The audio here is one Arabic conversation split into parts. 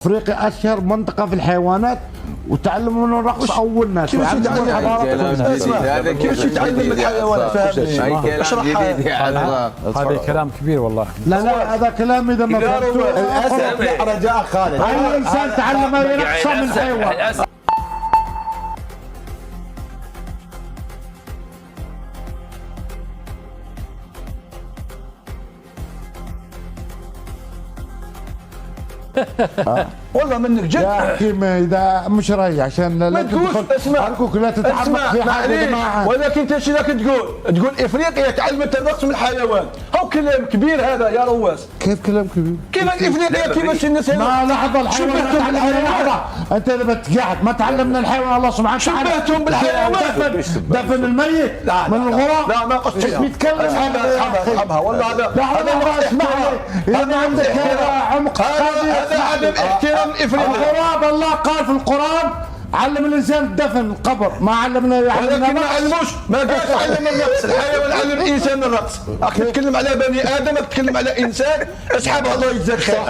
افريقيا اشهر منطقه في الحيوانات وتعلموا من الرقص اول ناس. كيفاش يتعلم الحيوان؟ فهمني اشرح هذا كلام كبير والله. لا هذا كلام اذا ما فهمتوه. الاسد لا رجاء خالد، اي انسان تعلم يرقص من الحيوان. والله منك جد يا حكيم اذا مش راي عشان ما تقولش. اسمع ارجوك لا تتعمق في حاجه يا جماعه. ولكن انت ايش راك تقول افريقيا تعلمت الرقص من الحيوان؟ هو كلام كبير هذا يا رواس. كيف كلام كبير؟ كيف افريقيا كيفاش الناس ما لحظه الحيوان ما تعلمنا لحظه. انت اللي بتقعد ما تعلمنا الحيوان. الله سبحانه وتعالى شبهتهم بالحيوان. دفن الميت من الغراب. لا ما قصدي بيتكلم اسحبها والله هذا لحظه اسمعها. اذا ما عندك عمق هذا عدم احترام افريقيا. الغراب الله قال في القرآن علم الانسان الدفن القبر، ما علمنا ولكن ما علموش، ما قالش علم الرقص. الحيوان علم الانسان الرقص. راك تتكلم على بني ادم، تتكلم على انسان. اسحبها الله يجزاك خير.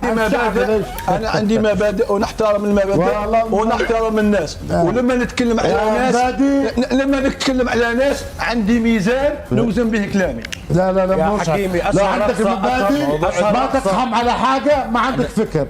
مبادئ. انا عندي مبادئ ونحترم المبادئ ونحترم الناس. ولما نتكلم على ناس، لما نتكلم على ناس عندي ميزان نوزن به كلامي. لا يا حكيمي لا عندك مبادئ ما تفهم على حاجه ما عندك فكر.